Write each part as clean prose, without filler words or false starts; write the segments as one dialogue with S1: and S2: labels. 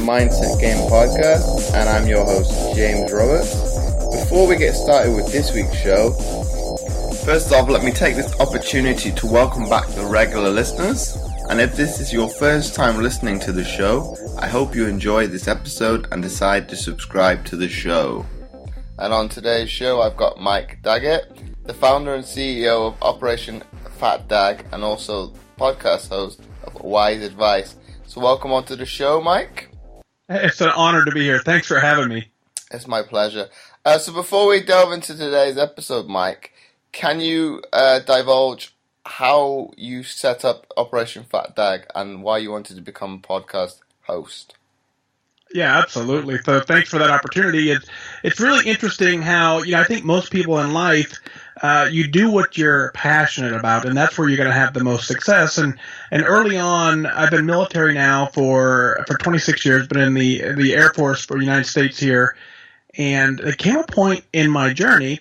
S1: Mindset Game podcast, and I'm your host, James Roberts. Before we get started with this week's show, first off, let me take this opportunity to welcome back the regular listeners. And if this is your first time listening to the show, I hope you enjoy this episode and decide to subscribe to the show. And on today's show, I've got Mike Daggett, the founder and CEO of Operation Fat Dag, and also podcast host of Wise Advice. So welcome onto the show, Mike.
S2: It's an honor to be here. Thanks for having me.
S1: It's my pleasure. So before we delve into today's episode, Mike, can you divulge how you set up Operation Fat Dag and why you wanted to become a podcast host?
S2: Yeah, absolutely. So thanks for that opportunity. It's really interesting how, I think most people in life, you do what you're passionate about, and that's where you're going to have the most success. And early on, I've been military now for 26 years, been in the Air Force for the United States here. And there came a point in my journey,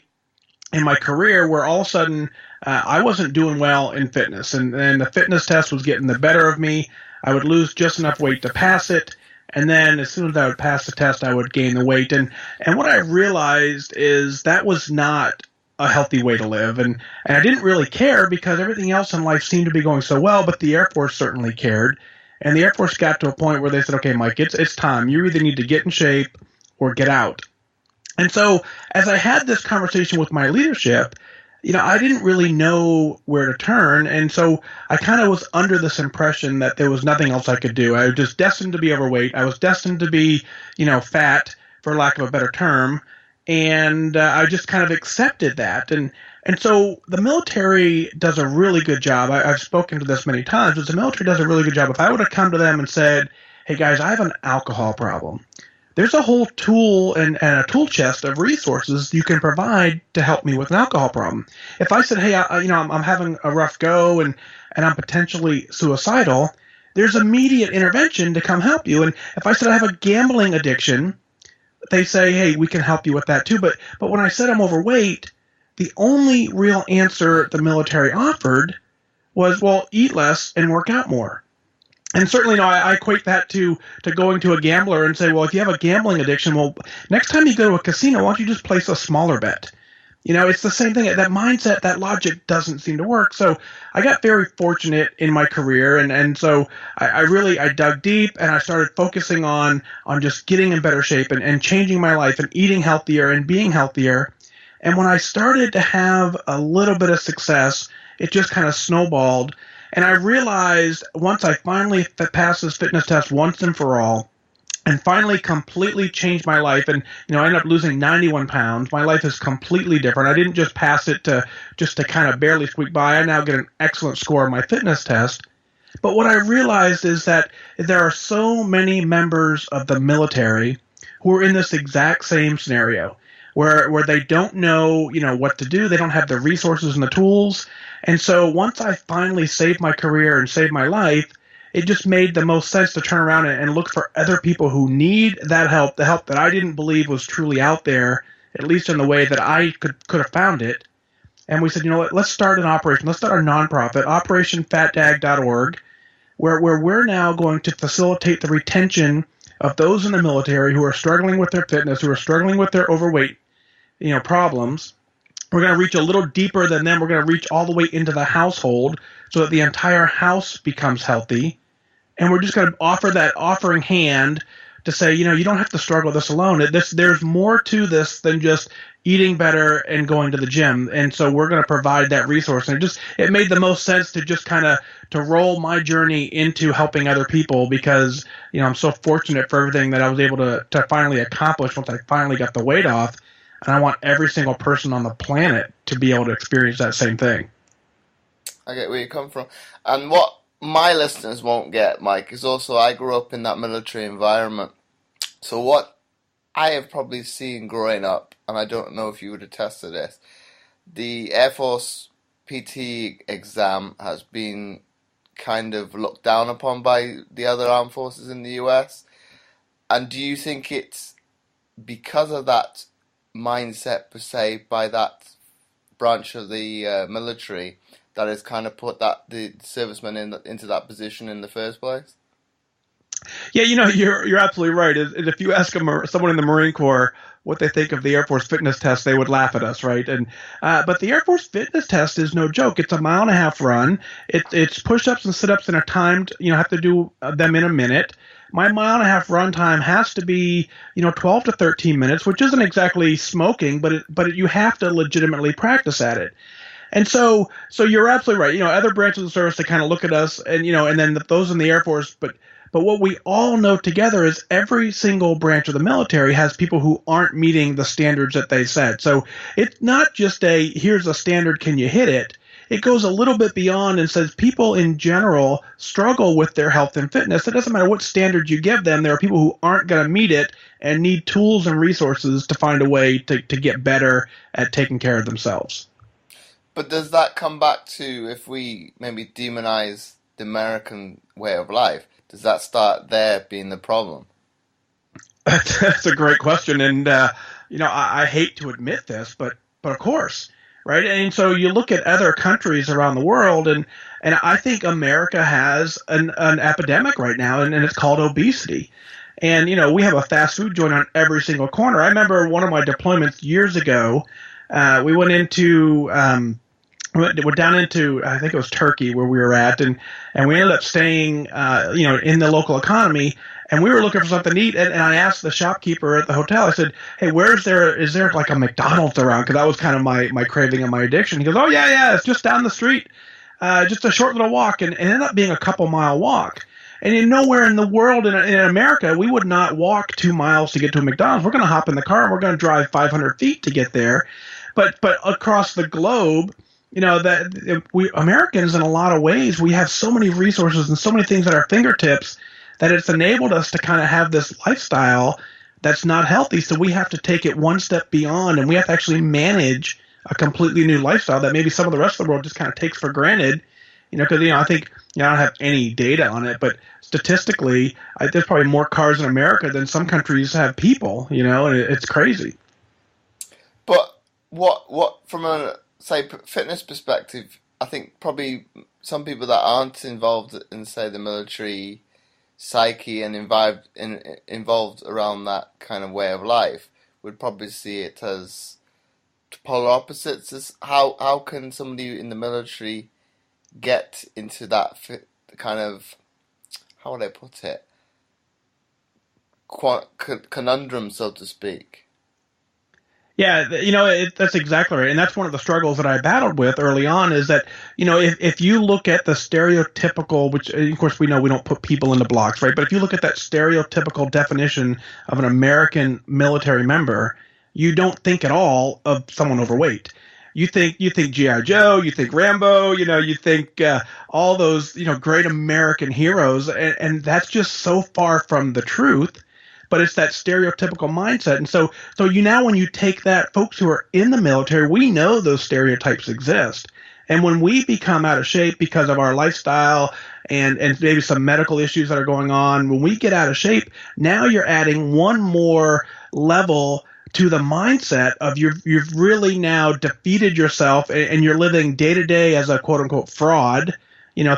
S2: in my career, where all of a sudden I wasn't doing well in fitness. And the fitness test was getting the better of me. I would lose just enough weight to pass it. And then as soon as I would pass the test, I would gain the weight. And what I realized is that was not a healthy way to live. And I didn't really care because everything else in life seemed to be going so well, but the Air Force certainly cared. And the Air Force got to a point where they said, okay, Mike, it's time. You either need to get in shape or get out. And so as I had this conversation with my leadership, I didn't really know where to turn. And so I kind of was under this impression that there was nothing else I could do. I was just destined to be overweight. I was destined to be, fat, for lack of a better term. And I just kind of accepted that. And so the military does a really good job. I've spoken to this many times, but the military does a really good job. If I would have come to them and said, hey, guys, I have an alcohol problem, there's a whole tool and a tool chest of resources you can provide to help me with an alcohol problem. If I said, hey, I'm having a rough go and I'm potentially suicidal, there's immediate intervention to come help you. And if I said I have a gambling addiction, they say, hey, we can help you with that too. But when I said I'm overweight, the only real answer the military offered was, well, eat less and work out more. And certainly, I equate that to going to a gambler and say, well, if you have a gambling addiction, well, next time you go to a casino, why don't you just place a smaller bet? It's the same thing. That mindset, that logic doesn't seem to work. So I got very fortunate in my career. And so I dug deep and I started focusing on just getting in better shape and changing my life and eating healthier and being healthier. And when I started to have a little bit of success, it just kind of snowballed. And I realized once I finally passed this fitness test once and for all, and finally completely changed my life, and I ended up losing 91 pounds. My life is completely different. I didn't just pass it to kind of barely squeak by. I now get an excellent score on my fitness test. But what I realized is that there are so many members of the military who are in this exact same scenario, where they don't know, what to do. They don't have the resources and the tools. And so once I finally saved my career and saved my life, it just made the most sense to turn around and look for other people who need that help, the help that I didn't believe was truly out there, at least in the way that I could have found it. And we said, let's start an operation. Let's start our nonprofit, operationfatdag.org, where we're now going to facilitate the retention of those in the military who are struggling with their fitness, who are struggling with their overweight, problems. We're going to reach a little deeper than them. We're going to reach all the way into the household so that the entire house becomes healthy. And we're just going to offer that offering hand to say, you don't have to struggle with this alone. There's more to this than just eating better and going to the gym. And so we're going to provide that resource. And it made the most sense to just kind of to roll my journey into helping other people because, I'm so fortunate for everything that I was able to finally accomplish once I finally got the weight off. And I want every single person on the planet to be able to experience that same thing.
S1: I get where you come from. And what my listeners won't get, Mike, is also I grew up in that military environment. So what I have probably seen growing up, and I don't know if you would attest to this, the Air Force PT exam has been kind of looked down upon by the other armed forces in the US. And do you think it's because of that mindset per se by that branch of the military that has kind of put the servicemen into that position in the first place?
S2: Yeah, you're absolutely right. If you ask someone in the Marine Corps what they think of the Air Force fitness test, they would laugh at us, right? And but the Air Force fitness test is no joke. It's a mile and a half run. It's push-ups and sit-ups in a timed. Have to do them in a minute. My mile and a half run time has to be 12 to 13 minutes, which isn't exactly smoking, but you have to legitimately practice at it. And so you're absolutely right. Other branches of the service, they kind of look at us, and then those in the Air Force. But what we all know together is every single branch of the military has people who aren't meeting the standards that they set. So it's not just here's a standard, can you hit it? It goes a little bit beyond and says people in general struggle with their health and fitness. It doesn't matter what standard you give them. There are people who aren't going to meet it and need tools and resources to find a way to get better at taking care of themselves.
S1: But does that come back to, if we maybe demonize the American way of life, does that start there being the problem?
S2: That's a great question, and I hate to admit this, but of course, right? And so you look at other countries around the world, and I think America has an epidemic right now, and it's called obesity. And we have a fast food joint on every single corner. I remember one of my deployments years ago. We went into we're down into, I think it was Turkey where we were at, and we ended up staying in the local economy, and we were looking for something to eat, and I asked the shopkeeper at the hotel, I said, hey, is there like a McDonald's around? Because that was kind of my craving and my addiction. He goes, oh yeah, it's just down the street, just a short little walk, and it ended up being a couple-mile walk. And nowhere in the world, in America, we would not walk 2 miles to get to a McDonald's. We're going to hop in the car and we're going to drive 500 feet to get there. But across the globe, that we Americans, in a lot of ways, we have so many resources and so many things at our fingertips that it's enabled us to kind of have this lifestyle that's not healthy. So we have to take it one step beyond, and we have to actually manage a completely new lifestyle that maybe some of the rest of the world just kind of takes for granted. Because I think I don't have any data on it, but statistically, there's probably more cars in America than some countries have people. And it's crazy.
S1: But what from a say fitness perspective, I think probably some people that aren't involved in, say, the military psyche and involved around that kind of way of life would probably see it as polar opposites. As how can somebody in the military get into that kind of, how would I put it, conundrum, so to speak?
S2: Yeah, that's exactly right. And that's one of the struggles that I battled with early on is that, if you look at the stereotypical, which of course we know we don't put people into blocks, right? But if you look at that stereotypical definition of an American military member, you don't think at all of someone overweight. You think G.I. Joe, you think Rambo, you think all those, great American heroes. And that's just so far from the truth. But it's that stereotypical mindset. And so now when you take that, folks who are in the military, we know those stereotypes exist. And when we become out of shape because of our lifestyle and maybe some medical issues that are going on, when we get out of shape, now you're adding one more level to the mindset of you've really now defeated yourself, and you're living day to day as a quote unquote fraud,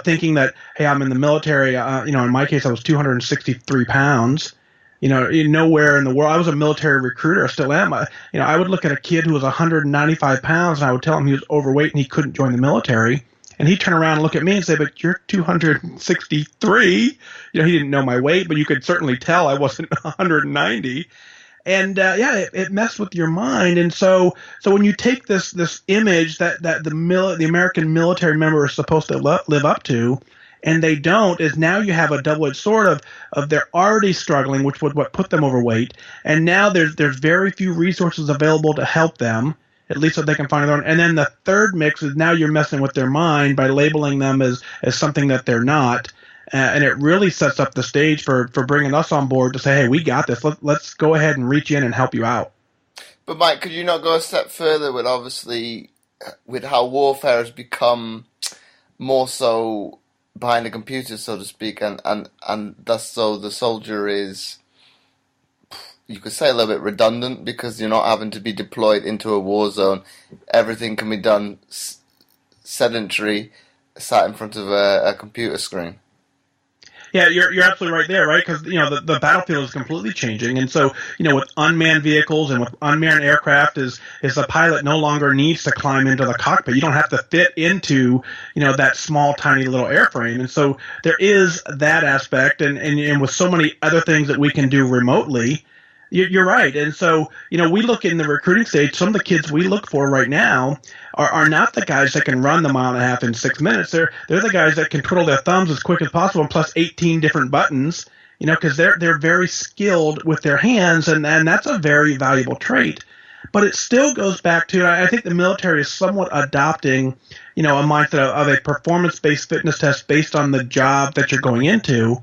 S2: thinking that, hey, I'm in the military. In my case, I was 263 pounds. Nowhere in the world. I was a military recruiter. I still am. I would look at a kid who was 195 pounds, and I would tell him he was overweight and he couldn't join the military. And he'd turn around and look at me and say, but you're 263. He didn't know my weight, but you could certainly tell I wasn't 190. And it messed with your mind. And so when you take this image that the American military member is supposed to live up to, and they don't, is now you have a double-edged sword of they're already struggling, which would what put them overweight, and now there's very few resources available to help them, at least so they can find their own. And then the third mix is now you're messing with their mind by labeling them as something that they're not, and it really sets up the stage for bringing us on board to say, hey, we got this. Let's go ahead and reach in and help you out.
S1: But Mike, could you not go a step further with how warfare has become more so behind the computer, so to speak, and thus so the soldier is, you could say, a little bit redundant because you're not having to be deployed into a war zone. Everything can be done sedentary, sat in front of a computer screen.
S2: Yeah, you're absolutely right there, right? Because the battlefield is completely changing, and so with unmanned vehicles and with unmanned aircraft, is the pilot no longer needs to climb into the cockpit. You don't have to fit into that small, tiny little airframe, and so there is that aspect, and with so many other things that we can do remotely. You're right. And so, we look in the recruiting stage, some of the kids we look for right now are not the guys that can run the mile and a half in 6 minutes. They're the guys that can twiddle their thumbs as quick as possible and plus 18 different buttons, because they're very skilled with their hands, and that's a very valuable trait. But it still goes back to, I think the military is somewhat adopting, a mindset of a performance-based fitness test based on the job that you're going into.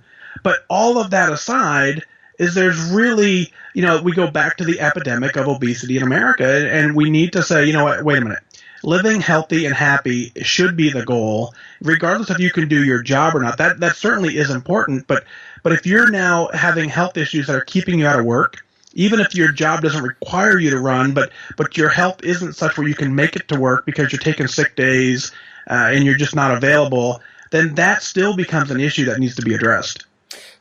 S2: But all of that aside, is there's really, we go back to the epidemic of obesity in America, and we need to say, what, wait a minute, living healthy and happy should be the goal, regardless if you can do your job or not. That certainly is important, but if you're now having health issues that are keeping you out of work, even if your job doesn't require you to run, but your health isn't such where you can make it to work because you're taking sick days and you're just not available, then that still becomes an issue that needs to be addressed.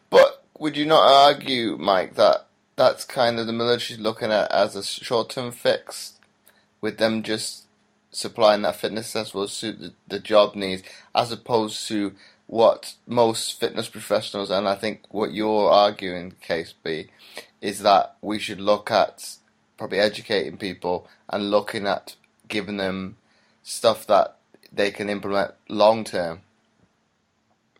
S1: But would you not argue, Mike, that that's kind of the military looking at as a short-term fix, with them just supplying that fitness test will suit the job needs, as opposed to what most fitness professionals, and I think what you're arguing, case B, is that we should look at probably educating people and looking at giving them stuff that they can implement long-term.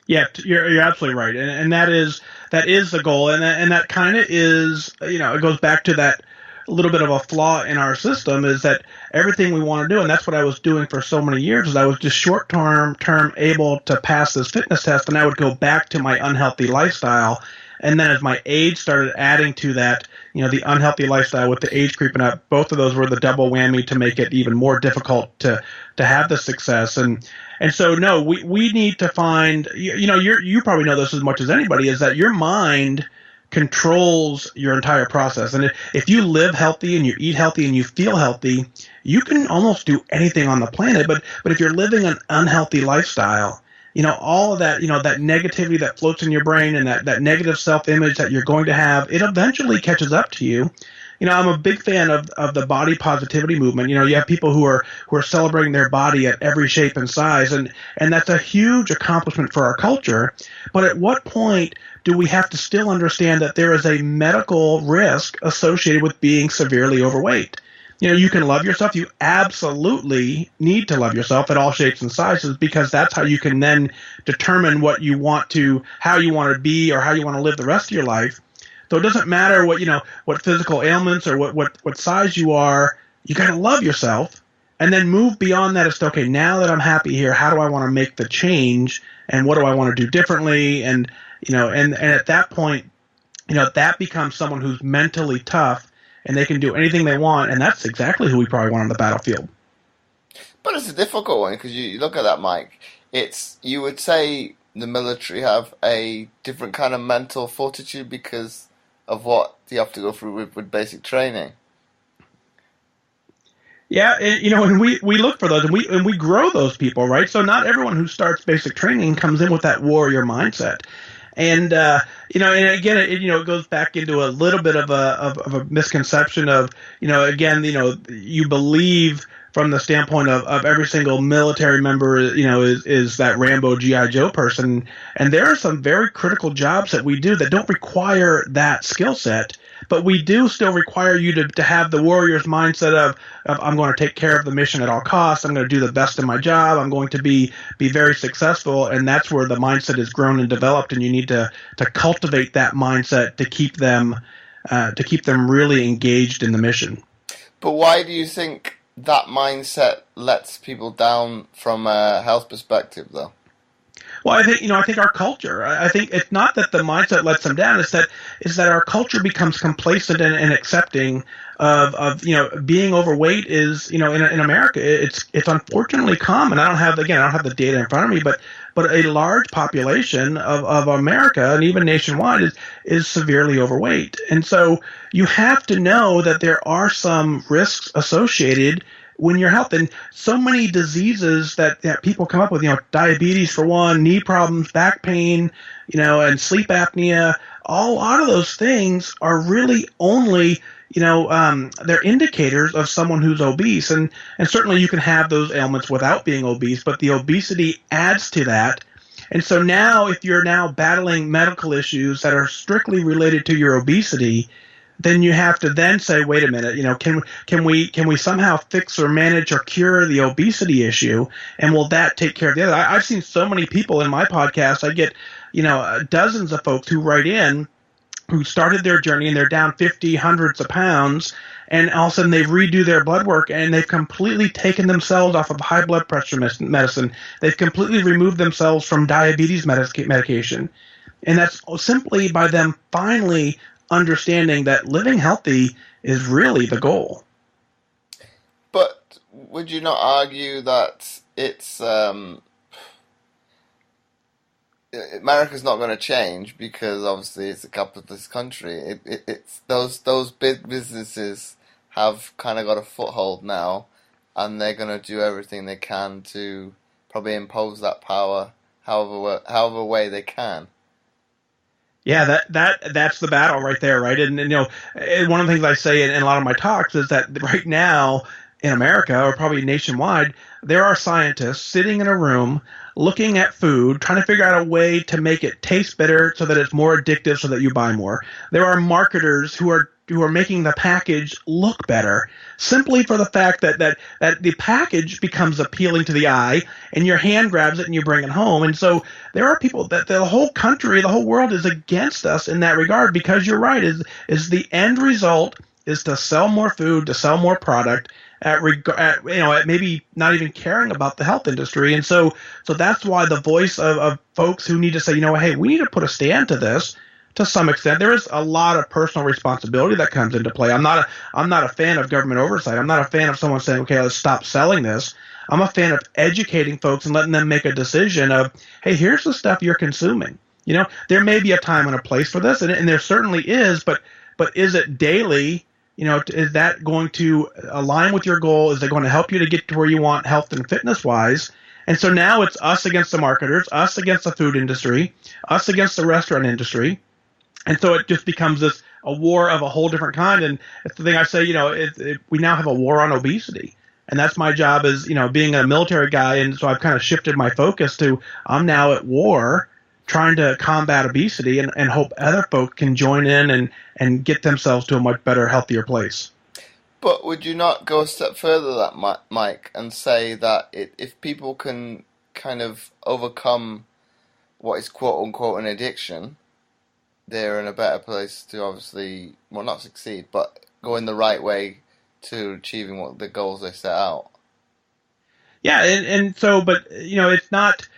S2: Yeah, you're absolutely right, and that is the goal, and that kind of is, it goes back to that little bit of a flaw in our system, is that everything we want to do, and that's what I was doing for so many years, is I was just short-term able to pass this fitness test, and I would go back to my unhealthy lifestyle, and then as my age started adding to that, the unhealthy lifestyle with the age creeping up, both of those were the double whammy to make it even more difficult to have the success. And so, no, we need to find, you probably know this as much as anybody, is that your mind controls your entire process. And if you live healthy and you eat healthy and you feel healthy, you can almost do anything on the planet. But if you're living an unhealthy lifestyle, all of that, that negativity that floats in your brain and that negative self-image that you're going to have, it eventually catches up to you. I'm a big fan of the body positivity movement. You have people who are celebrating their body at every shape and size, and that's a huge accomplishment for our culture. But at what point do we have to still understand that there is a medical risk associated with being severely overweight? You can love yourself. You absolutely need to love yourself at all shapes and sizes, because that's how you can then determine how you want to be or how you want to live the rest of your life. So it doesn't matter what physical ailments or what size you are. You got to love yourself, and then move beyond that. It's okay. Now that I'm happy here, how do I want to make the change, and what do I want to do differently? And at that point, that becomes someone who's mentally tough, and they can do anything they want, and that's exactly who we probably want on the battlefield.
S1: But it's a difficult one, because you look at that, Mike. You would say the military have a different kind of mental fortitude because of what you have to go through with basic training.
S2: Yeah, and we look for those, and we grow those people, right? So not everyone who starts basic training comes in with that warrior mindset. And and again, it goes back into a little bit of a misconception of, you believe from the standpoint of every single military member, is that Rambo G.I. Joe person. And there are some very critical jobs that we do that don't require that skill set, but we do still require you to have the warrior's mindset of I'm going to take care of the mission at all costs. I'm going to do the best in my job. I'm going to be very successful. And that's where the mindset is grown and developed. And you need to cultivate that mindset to keep them really engaged in the mission.
S1: But why do you think that mindset lets people down from a health perspective, though?
S2: Well, I think our culture. I think it's not that the mindset lets them down. It's that our culture becomes complacent and accepting of being overweight is in America. It's unfortunately common. I don't have the data in front of me, but a large population of America and even nationwide is severely overweight. And so you have to know that there are some risks associated when you're healthy. And so many diseases that people come up with, diabetes for one, knee problems, back pain, and sleep apnea, a lot of those things are really only, they're indicators of someone who's obese. And certainly you can have those ailments without being obese, but the obesity adds to that. And so now if you're now battling medical issues that are strictly related to your obesity, then you have to then say, wait a minute, can we somehow fix or manage or cure the obesity issue, and will that take care of the other? I've seen so many people in my podcast. I get dozens of folks who write in who started their journey and they're down 50, hundreds of pounds, and all of a sudden they redo their blood work and they've completely taken themselves off of high blood pressure medicine. They've completely removed themselves from diabetes medication. And that's simply by them finally understanding that living healthy is really the goal.
S1: But would you not argue that it's America's not going to change because obviously it's a capitalist country. It's those big businesses have kind of got a foothold now, and they're going to do everything they can to probably impose that power however way they can.
S2: Yeah, that's the battle right there, right? And one of the things I say in a lot of my talks is that right now in America, or probably nationwide, there are scientists sitting in a room looking at food, trying to figure out a way to make it taste better so that it's more addictive so that you buy more. There are marketers who are making the package look better simply for the fact that the package becomes appealing to the eye and your hand grabs it and you bring it home. And so there are people that the whole country, the whole world is against us in that regard, because you're right, is the end result is to sell more food, to sell more product, at maybe not even caring about the health industry. And so that's why the voice of folks who need to say, hey, we need to put a stand to this to some extent. There is a lot of personal responsibility that comes into play. I'm not a fan of government oversight. I'm not a fan of someone saying, okay, let's stop selling this. I'm a fan of educating folks and letting them make a decision of, hey, here's the stuff you're consuming. There may be a time and a place for this, and there certainly is, but is it daily? Is that going to align with your goal? Is it going to help you to get to where you want health and fitness wise? And so now it's us against the marketers, us against the food industry, us against the restaurant industry. And so it just becomes a war of a whole different kind. And it's the thing I say, we now have a war on obesity. And that's my job as, being a military guy. And so I've kind of shifted my focus to, I'm now at war trying to combat obesity and hope other folk can join in and get themselves to a much better, healthier place.
S1: But would you not go a step further than that, Mike, and say that if people can kind of overcome what is quote-unquote an addiction, they're in a better place to obviously, well, not succeed, but go in the right way to achieving what the goals they set out?
S2: Yeah, and so, but, it's not...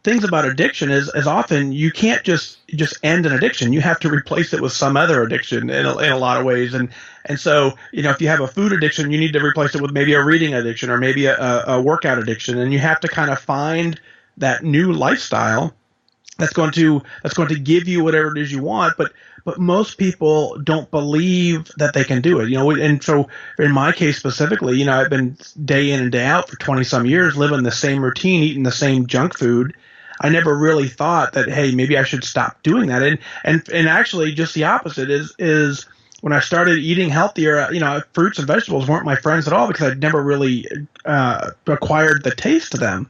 S2: things about addiction is often you can't just end an addiction. You have to replace it with some other addiction in a lot of ways. And so, if you have a food addiction, you need to replace it with maybe a reading addiction or maybe a workout addiction. And you have to kind of find that new lifestyle that's going to give you whatever it is you want. But most people don't believe that they can do it, and so in my case specifically, I've been day in and day out for 20 some years, living the same routine, eating the same junk food. I never really thought that, hey, maybe I should stop doing that. And actually just the opposite is when I started eating healthier, fruits and vegetables weren't my friends at all because I'd never really acquired the taste to them.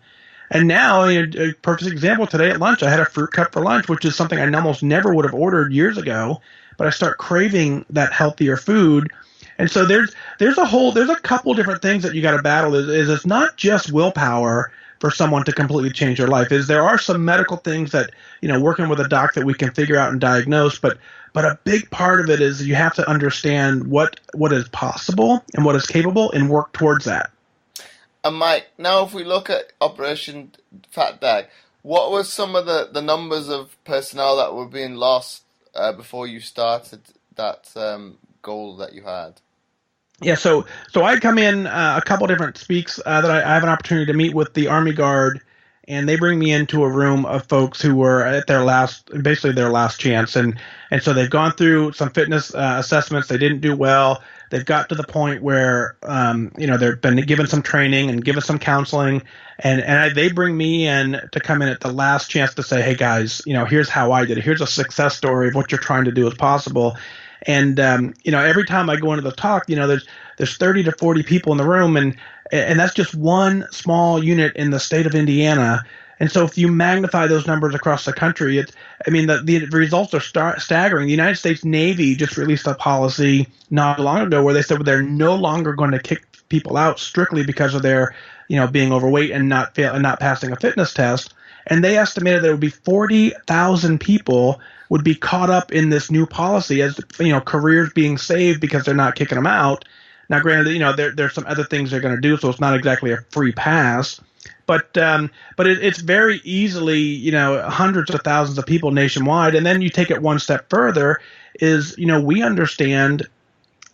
S2: And now, a perfect example, today at lunch, I had a fruit cup for lunch, which is something I almost never would have ordered years ago, but I start craving that healthier food. And so there's a couple different things that you got to battle. Is it's not just willpower for someone to completely change their life. There are some medical things that, working with a doc that we can figure out and diagnose, but a big part of it is you have to understand what is possible and what is capable and work towards that.
S1: And Mike, now if we look at Operation Fat Dag, what were some of the numbers of personnel that were being lost before you started that goal that you had?
S2: Yeah, so I come in a couple different speaks that I have an opportunity to meet with the Army Guard, and they bring me into a room of folks who were at their last chance, and so they've gone through some fitness assessments. They didn't do well. they've got to the point where they've been given some training and given some counseling, and they bring me in to come in at the last chance to say, hey guys, here's how I did it. Here's a success story of what you're trying to do is possible. And every time I go into the talk, there's 30 to 40 people in the room, and that's just one small unit in the state of Indiana. And so if you magnify those numbers across the country, the results are staggering. The United States Navy just released a policy not long ago where they said they're no longer going to kick people out strictly because of their, being overweight and not passing a fitness test. And they estimated that it would be 40,000 people would be caught up in this new policy as, careers being saved because they're not kicking them out. Now, granted, there's some other things they're going to do, so it's not exactly a free pass. But it's very easily, hundreds of thousands of people nationwide. And then you take it one step further is, we understand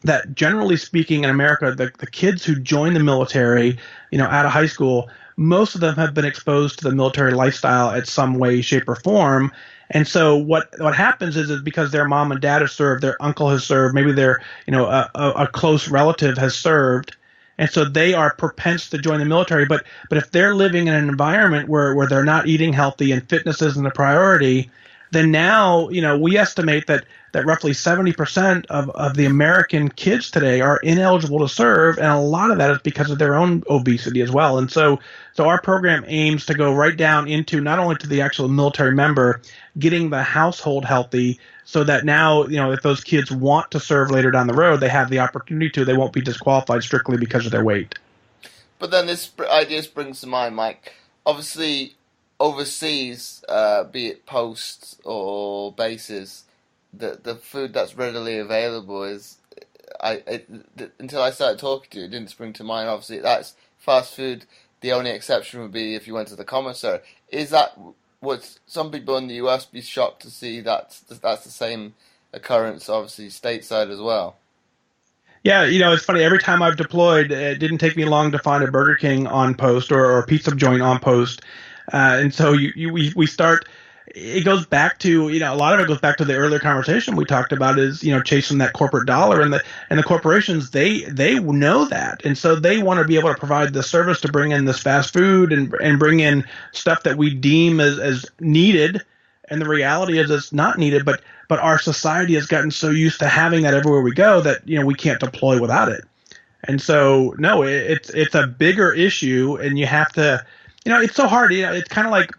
S2: that generally speaking in America, the kids who join the military, out of high school, most of them have been exposed to the military lifestyle at some way, shape, or form. And so what happens is because their mom and dad have served, their uncle has served, maybe their, a close relative has served. And so they are propense to join the military. But if they're living in an environment where they're not eating healthy and fitness isn't a priority, then now, we estimate that roughly 70% of the American kids today are ineligible to serve. And a lot of that is because of their own obesity as well. And so our program aims to go right down into not only to the actual military member, getting the household healthy so that now, if those kids want to serve later down the road, they have the opportunity to. They won't be disqualified strictly because of their weight.
S1: But then this idea springs to mind, Mike. Obviously, overseas, be it posts or bases, the food that's readily available is, until I started talking to you, it didn't spring to mind. Obviously, that's fast food. The only exception would be if you went to the commissary. Is that what some people in the US be shocked to see that's the same occurrence, obviously, stateside as well?
S2: Yeah, it's funny. Every time I've deployed, it didn't take me long to find a Burger King on post or a pizza joint on post. And so we start. It goes back to a lot of it goes back to the earlier conversation we talked about is chasing that corporate dollar, and the corporations they know that, and so they want to be able to provide the service to bring in this fast food and bring in stuff that we deem as needed, and the reality is it's not needed, but our society has gotten so used to having that everywhere we go that we can't deploy without it, and so no, it's a bigger issue, and you have to. It's so hard. It's kind of like,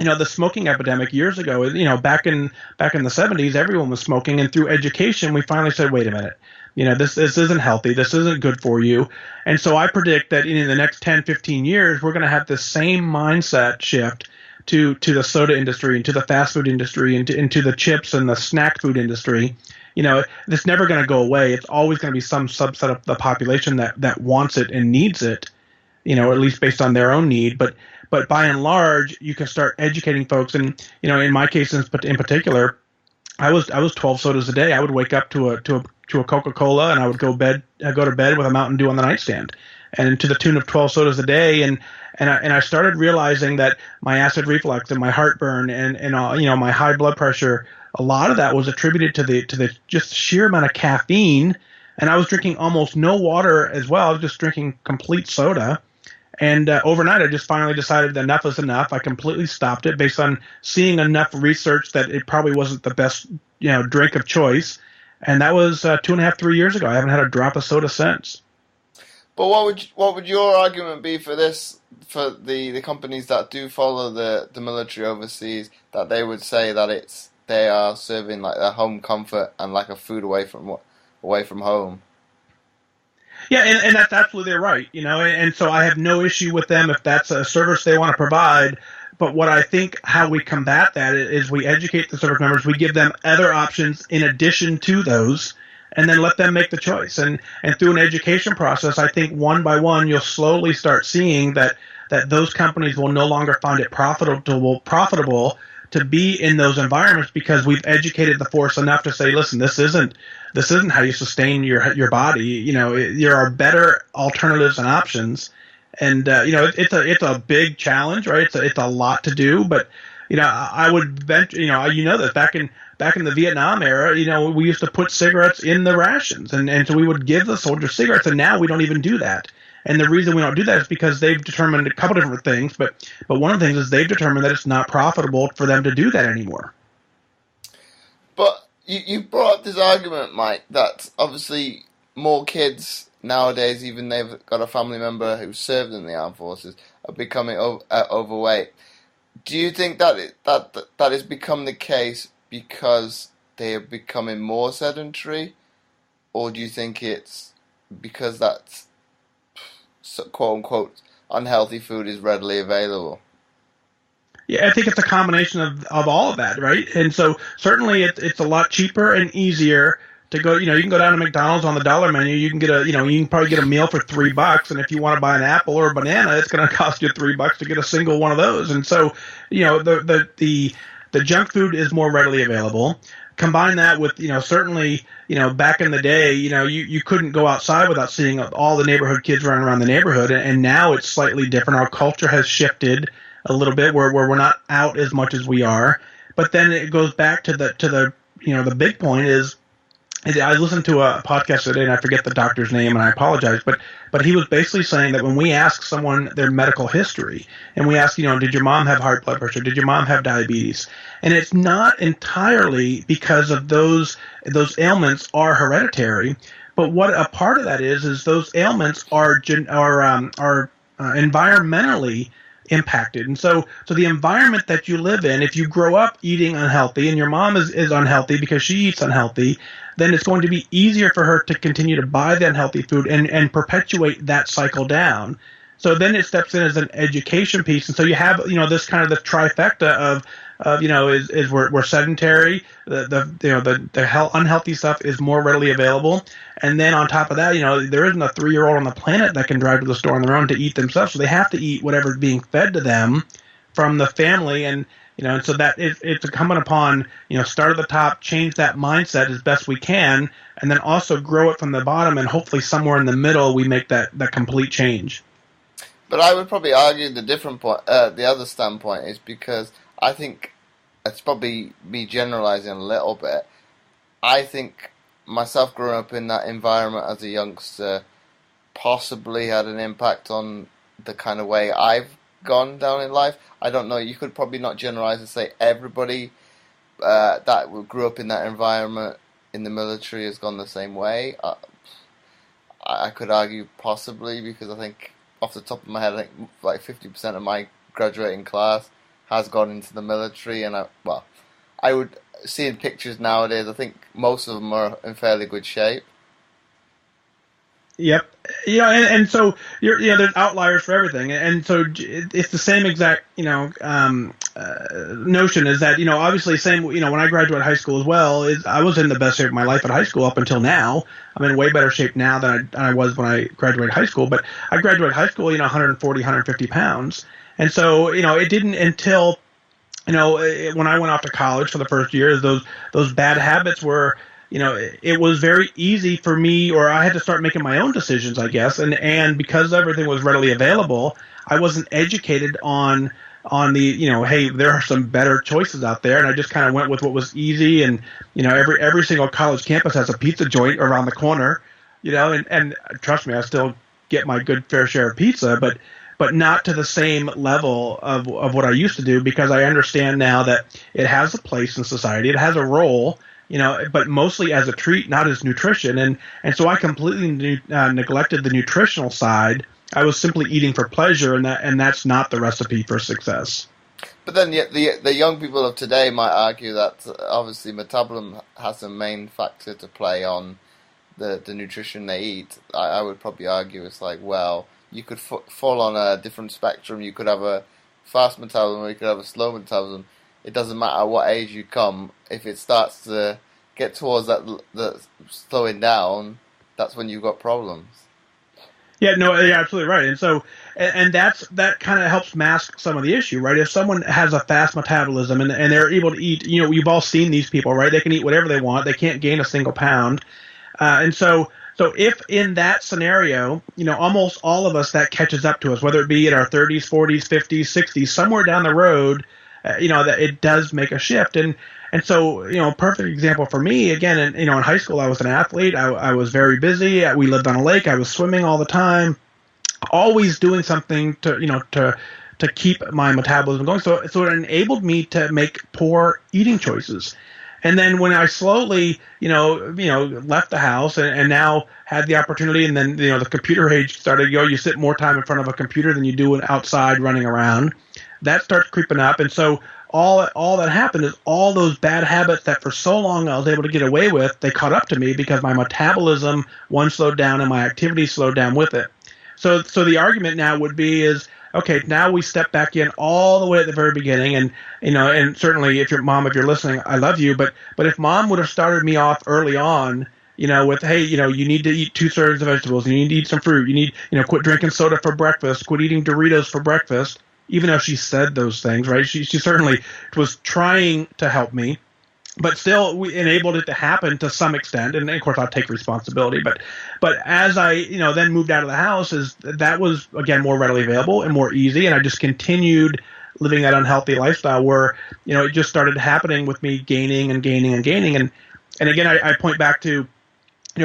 S2: the smoking epidemic years ago. Back in the 70s, everyone was smoking, and through education, we finally said, wait a minute, this isn't healthy. This isn't good for you. And so I predict that in the next 10, 15 years, we're going to have this same mindset shift to the soda industry and to the fast food industry and into the chips and the snack food industry. It's never going to go away. It's always going to be some subset of the population that wants it and needs it. At least based on their own need, but by and large, you can start educating folks. And in my case, in particular, I was 12 sodas a day. I would wake up to a Coca-Cola, and I would go to bed with a Mountain Dew on the nightstand, and to the tune of 12 sodas a day. And I started realizing that my acid reflux and my heartburn and my high blood pressure, a lot of that was attributed to the just sheer amount of caffeine. And I was drinking almost no water as well. I was just drinking complete soda. And overnight, I just finally decided that enough is enough. I completely stopped it based on seeing enough research that it probably wasn't the best, drink of choice. And that was 2.5, 3 years ago. I haven't had a drop of soda since.
S1: But what would your argument be for this, for the companies that do follow the military overseas, that they would say that they are serving like their home comfort and like a food away from home?
S2: Yeah, and that's absolutely right, and so I have no issue with them if that's a service they want to provide. But what I think how we combat that is we educate the service members, we give them other options in addition to those, and then let them make the choice. And through an education process, I think one by one you'll slowly start seeing that those companies will no longer find it profitable to be in those environments because we've educated the force enough to say, listen, this isn't how you sustain your body. There are better alternatives and options, and it's a big challenge, right? It's a lot to do, but I would venture, that back in the Vietnam era, we used to put cigarettes in the rations, and so we would give the soldiers cigarettes, and now we don't even do that. And the reason we don't do that is because they've determined a couple different things, but one of the things is they've determined that it's not profitable for them to do that anymore.
S1: But you brought up this argument, Mike, that obviously more kids nowadays, even they've got a family member who served in the armed forces, are becoming overweight. Do you think that that has become the case because they are becoming more sedentary, or do you think it's because that's quote unquote unhealthy food is readily available?
S2: Yeah, I think it's a combination of all of that, right? And so certainly it's a lot cheaper and easier to go. You can go down to McDonald's on the dollar menu. You can get you can probably get a meal for $3, and if you want to buy an apple or a banana, it's going to cost you $3 to get a single one of those. And so the junk food is more readily available. Combine that with certainly back in the day you couldn't go outside without seeing all the neighborhood kids running around the neighborhood, and now it's slightly different. Our culture has shifted a little bit where we're not out as much as we are. But then it goes back to the big point is I listened to a podcast today, and I forget the doctor's name, and I apologize, but he was basically saying that when we ask someone their medical history, and we ask, did your mom have high blood pressure? Did your mom have diabetes? And it's not entirely because of those ailments are hereditary, but what a part of that is those ailments are environmentally impacted. And so the environment that you live in, if you grow up eating unhealthy and your mom is unhealthy because she eats unhealthy, then it's going to be easier for her to continue to buy the unhealthy food and perpetuate that cycle down. So then it steps in as an education piece. And so you have, this kind of the trifecta of we're sedentary, the unhealthy stuff is more readily available. And then on top of that, there isn't a 3-year-old on the planet that can drive to the store on their own to eat themselves. So they have to eat whatever's being fed to them from the family. And so that it's incumbent upon, start at the top, change that mindset as best we can, and then also grow it from the bottom. And hopefully somewhere in the middle, we make that complete change.
S1: But I would probably argue the different point, the other standpoint is because I think it's probably me generalizing a little bit. I think myself growing up in that environment as a youngster possibly had an impact on the kind of way I've gone down in life. I don't know. You could probably not generalize and say everybody that grew up in that environment in the military has gone the same way. I could argue possibly because I think off the top of my head, I think like 50% of my graduating class has gone into the military, and I would see in pictures nowadays, I think most of them are in fairly good shape.
S2: Yep. And so there's outliers for everything, and so it's the same exact notion is that obviously same when I graduated high school as well, I was in the best shape of my life at high school up until now. I'm in way better shape now than I was when I graduated high school. But I graduated high school 140, 150 pounds, and so it didn't until when I went off to college for the first year, those bad habits were. It was very easy for me, or I had to start making my own decisions, I guess. And because everything was readily available, I wasn't educated on the, hey, there are some better choices out there. And I just kind of went with what was easy. And, every single college campus has a pizza joint around the corner, and trust me, I still get my good fair share of pizza, but not to the same level of what I used to do, because I understand now that it has a place in society. It has a role. But mostly as a treat, not as nutrition. And so I completely neglected the nutritional side. I was simply eating for pleasure, and that's not the recipe for success.
S1: But then the young people of today might argue that obviously metabolism has a main factor to play on the nutrition they eat. I would probably argue it's like, well, you could fall on a different spectrum. You could have a fast metabolism, or you could have a slow metabolism. It doesn't matter what age you come. If it starts to get towards the slowing down, that's when you've got problems.
S2: Yeah, no, you're absolutely right. And so, and that kind of helps mask some of the issue, right? If someone has a fast metabolism and they're able to eat, you've all seen these people, right? They can eat whatever they want. They can't gain a single pound. And so if in that scenario, almost all of us, that catches up to us, whether it be in our 30s, 40s, 50s, 60s, somewhere down the road, that it does make a shift. And so, perfect example for me, again, in high school, I was an athlete. I was very busy. We lived on a lake. I was swimming all the time, always doing something to keep my metabolism going. So it enabled me to make poor eating choices. And then when I slowly, left the house and now had the opportunity, and then, the computer age started, you sit more time in front of a computer than you do outside running around. That starts creeping up. And so all that happened is all those bad habits that for so long I was able to get away with, they caught up to me because my metabolism, one, slowed down and my activity slowed down with it. So the argument now would be is, okay, now we step back in all the way at the very beginning, and and certainly if you're listening, I love you, but if mom would have started me off early on, with, hey, you need to eat 2 servings of vegetables, you need to eat some fruit, you need, quit drinking soda for breakfast, quit eating Doritos for breakfast, even though she said those things, right? She certainly was trying to help me. But still, we enabled it to happen to some extent, and of course, I'll take responsibility. But as I, then moved out of the house, that was again more readily available and more easy, and I just continued living that unhealthy lifestyle where, it just started happening with me gaining and gaining and gaining, and again, I point back to,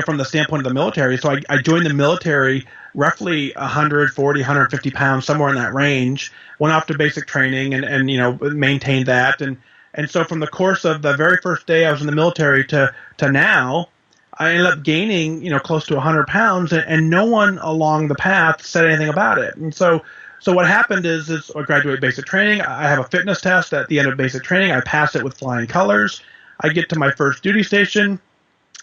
S2: from the standpoint of the military. So I joined the military roughly 140, 150 pounds, somewhere in that range. Went off to basic training and maintained that and so from the course of the very first day I was in the military to now, I ended up gaining, close to 100 pounds, and no one along the path said anything about it. And so what happened is I graduate basic training. I have a fitness test at the end of basic training. I pass it with flying colors. I get to my first duty station,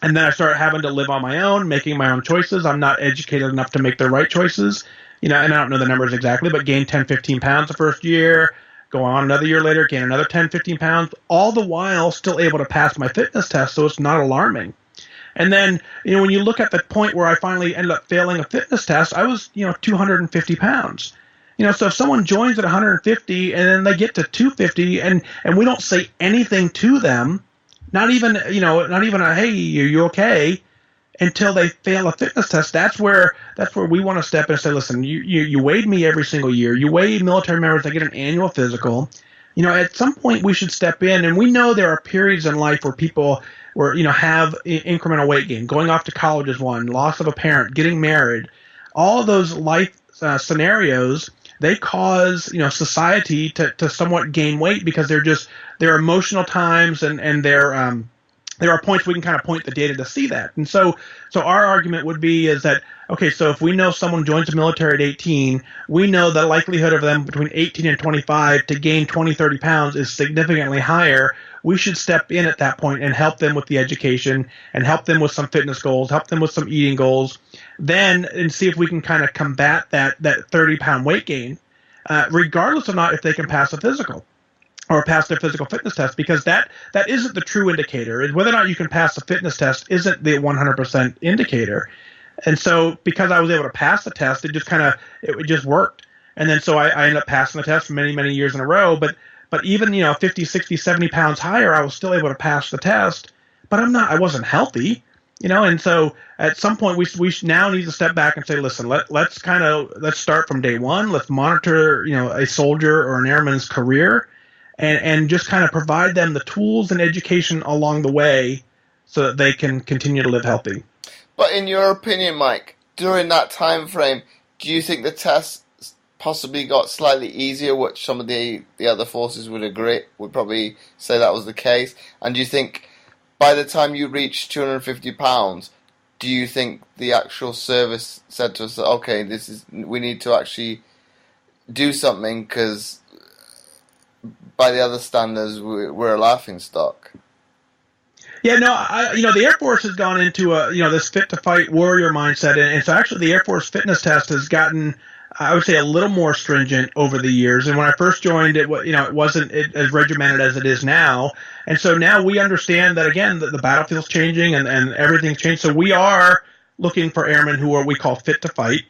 S2: and then I start having to live on my own, making my own choices. I'm not educated enough to make the right choices, and I don't know the numbers exactly, but gained 10, 15 pounds the first year. Go on another year later, gain another 10, 15 pounds, all the while still able to pass my fitness test, so it's not alarming. And then, when you look at the point where I finally ended up failing a fitness test, I was, 250 pounds. So if someone joins at 150 and then they get to 250 and we don't say anything to them, not even a, hey, are you okay? Until they fail a fitness test, that's where we want to step in and say, listen, you weighed me every single year. You weigh military members that get an annual physical. At some point we should step in, and we know there are periods in life where people have incremental weight gain. Going off to college is one, loss of a parent, getting married. All of those life scenarios, they cause society to somewhat gain weight because they're emotional times and they're there are points we can kind of point the data to see that. And so our argument would be is that, okay, so if we know someone joins the military at 18, we know the likelihood of them between 18 and 25 to gain 20, 30 pounds is significantly higher. We should step in at that point and help them with the education and help them with some fitness goals, help them with some eating goals, and see if we can kind of combat that 30-pound weight gain, regardless of not if they can pass a physical or pass their physical fitness test, because that isn't the true indicator. Whether or not you can pass the fitness test isn't the 100% indicator. And so because I was able to pass the test, it just worked. And then so I ended up passing the test for many, many years in a row. But even, 50, 60, 70 pounds higher, I was still able to pass the test. But I wasn't healthy, and so at some point we now need to step back and say, listen, let's start from day one. Let's monitor, a soldier or an airman's career. And just kind of provide them the tools and education along the way so that they can continue to live healthy.
S1: But in your opinion, Mike, during that time frame, do you think the tests possibly got slightly easier, which some of the other forces would probably say that was the case? And do you think by the time you reached 250 pounds, do you think the actual service said to us, okay, we need to actually do something because by the other standards, we're a laughingstock?
S2: Yeah, no, the Air Force has gone into this fit-to-fight warrior mindset, and so actually the Air Force fitness test has gotten, I would say, a little more stringent over the years. And when I first joined, it wasn't as regimented as it is now. And so now we understand that, again, the battlefield's changing and everything's changed. So we are looking for airmen who are we call fit to fight.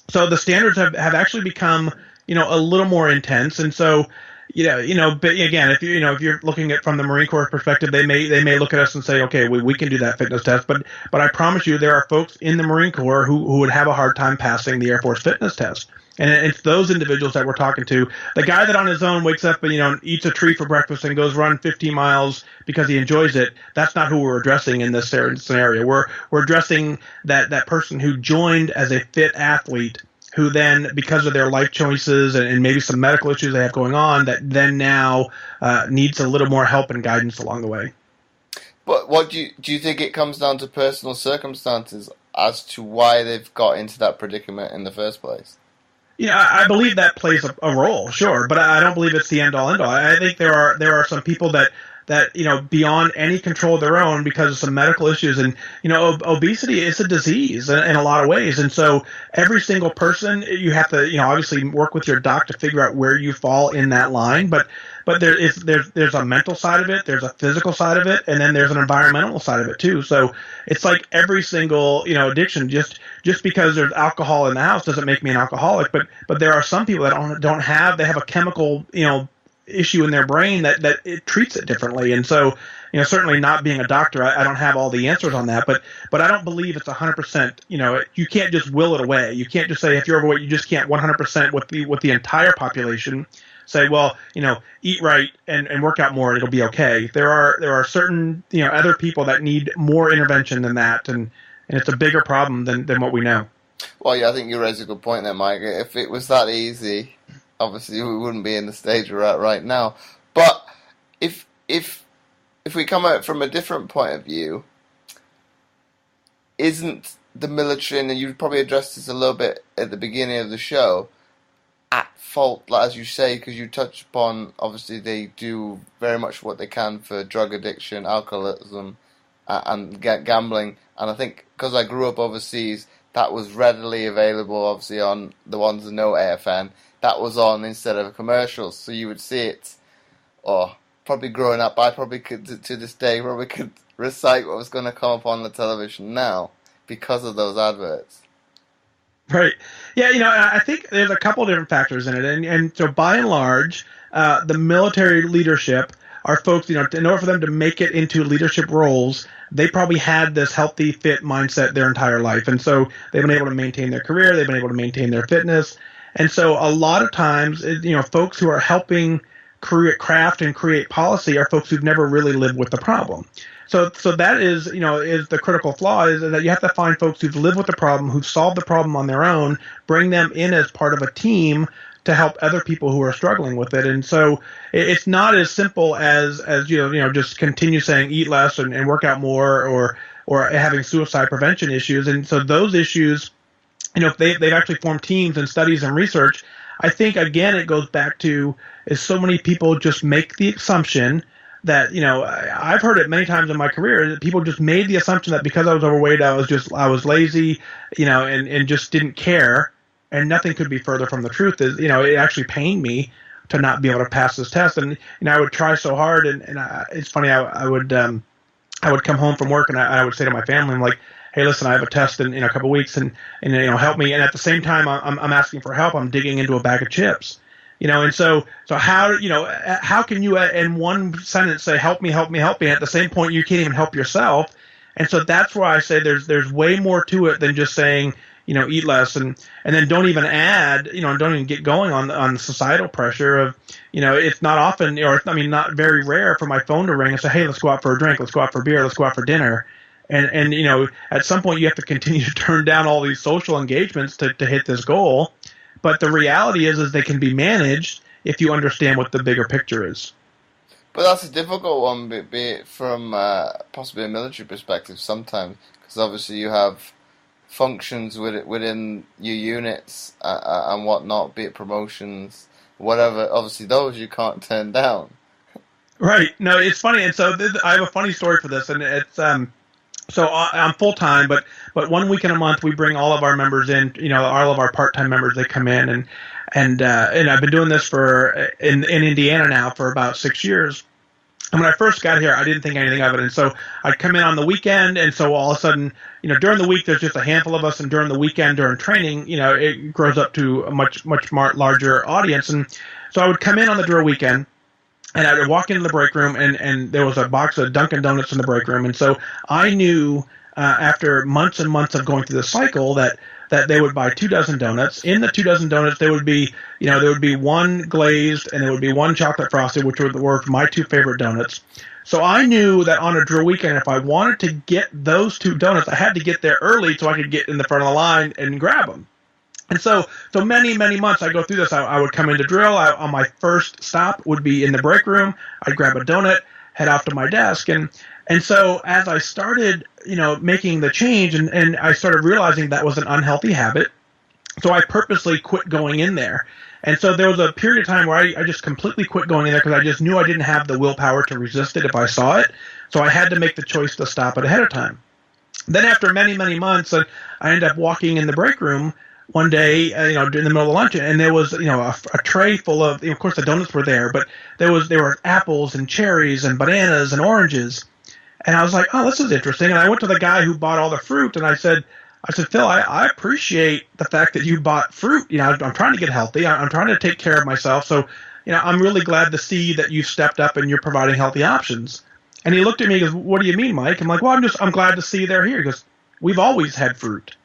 S2: So the standards have actually become, a little more intense. And so, but again, if you're looking at from the Marine Corps perspective, they may look at us and say, okay, we can do that fitness test. But I promise you, there are folks in the Marine Corps who would have a hard time passing the Air Force fitness test. And it's those individuals that we're talking to. The guy that on his own wakes up and, eats a tree for breakfast and goes run 15 miles because he enjoys it, that's not who we're addressing in this scenario. We're addressing that person who joined as a fit athlete, who then, because of their life choices and maybe some medical issues they have going on, that then now needs a little more help and guidance along the way.
S1: But what do you think it comes down to personal circumstances as to why they've got into that predicament in the first place?
S2: I believe that plays a role, sure, but I don't believe it's the end all end all. I think there are some people that beyond any control of their own because of some medical issues, and obesity is a disease in a lot of ways, and so every single person, you have to obviously work with your doc to figure out where you fall in that line, but there's a mental side of it, there's a physical side of it, and then there's an environmental side of it too. So it's like every single addiction. Just because there's alcohol in the house doesn't make me an alcoholic. But there are some people that don't have a chemical issue in their brain that it treats it differently. And so certainly not being a doctor, I don't have all the answers on that. But I don't believe it's 100%. You can't just will it away. You can't just say if you're overweight, you just can't 100% with the entire population say, well, eat right and work out more, and it'll be okay. There are certain, other people that need more intervention than that, and it's a bigger problem than what we know.
S1: Well, yeah, I think you raise a good point there, Mike. If it was that easy, obviously we wouldn't be in the stage we're at right now. But if we come at it from a different point of view, isn't the military, and you probably addressed this a little bit at the beginning of the show, at fault, as you say, because you touched upon, obviously they do very much what they can for drug addiction, alcoholism, and gambling. And I think because I grew up overseas, that was readily available, obviously, on the ones that know AFN. That was on instead of commercials, so you would see it. Or probably growing up, I probably could, to this day, probably could recite what was going to come up on the television now because of those adverts.
S2: Right. Yeah, I think there's a couple of different factors in it. And so by and large, the military leadership are folks, in order for them to make it into leadership roles, they probably had this healthy, fit mindset their entire life. And so they've been able to maintain their career, they've been able to maintain their fitness. And so a lot of times, folks who are helping craft and create policy are folks who've never really lived with the problem. So that is the critical flaw, is that you have to find folks who've lived with the problem, who've solved the problem on their own, bring them in as part of a team to help other people who are struggling with it. And so it's not as simple as just continue saying eat less and work out more or having suicide prevention issues. And so those issues, if they've actually formed teams and studies and research, I think again it goes back to is so many people just make the assumption that, I've heard it many times in my career, that people just made the assumption that because I was overweight, I was lazy, and just didn't care, and nothing could be further from the truth. Is, it actually pained me to not be able to pass this test, and I would try so hard, and it's funny, I would come home from work and I would say to my family, I'm like, hey, listen, I have a test in a couple of weeks, and help me, and at the same time I'm asking for help, I'm digging into a bag of chips. And so how can you in one sentence say help me, and at the same point you can't even help yourself? And so that's why I say there's way more to it than just saying eat less, and then don't even add don't even get going on the societal pressure of it's not often, not very rare for my phone to ring and say, hey, let's go out for a drink, let's go out for beer, let's go out for dinner. And at some point you have to continue to turn down all these social engagements to hit this goal. But the reality is they can be managed if you understand what the bigger picture is.
S1: But that's a difficult one, be it from possibly a military perspective sometimes, because obviously you have functions within your units and whatnot, be it promotions, whatever. Obviously those you can't turn down.
S2: Right. No, it's funny. And so I have a funny story for this, and it's so I'm full time, but 1 week in a month we bring all of our members in. All of our part time members, they come in, and I've been doing this in Indiana now for about 6 years. And when I first got here, I didn't think anything of it, and so I'd come in on the weekend, and so all of a sudden, during the week there's just a handful of us, and during the weekend, during training, it grows up to a much larger audience. And so I would come in on the drill weekend, and I would walk into the break room, and there was a box of Dunkin' Donuts in the break room. And so I knew after months and months of going through this cycle that that they would buy 24 donuts. In the 24 donuts, there would be one glazed and there would be one chocolate frosted, which were my two favorite donuts. So I knew that on a drill weekend, if I wanted to get those 2 donuts, I had to get there early so I could get in the front of the line and grab them. And so many, many months I go through this. I would come into drill. On my first stop would be in the break room. I'd grab a donut, head off to my desk. And so as I started, making the change and I started realizing that was an unhealthy habit, so I purposely quit going in there. And so there was a period of time where I just completely quit going in there because I just knew I didn't have the willpower to resist it if I saw it. So I had to make the choice to stop it ahead of time. Then after many, many months, I ended up walking in the break room one day, in the middle of lunch, and there was, a tray full of course the donuts were there, but there were apples and cherries and bananas and oranges. And I was like, oh, this is interesting. And I went to the guy who bought all the fruit, and I said, Phil, I appreciate the fact that you bought fruit. I'm trying to get healthy. I'm trying to take care of myself. So, I'm really glad to see that you stepped up and you're providing healthy options. And he looked at me and goes, what do you mean, Mike? I'm like, well, I'm glad to see they're here. He goes, we've always had fruit.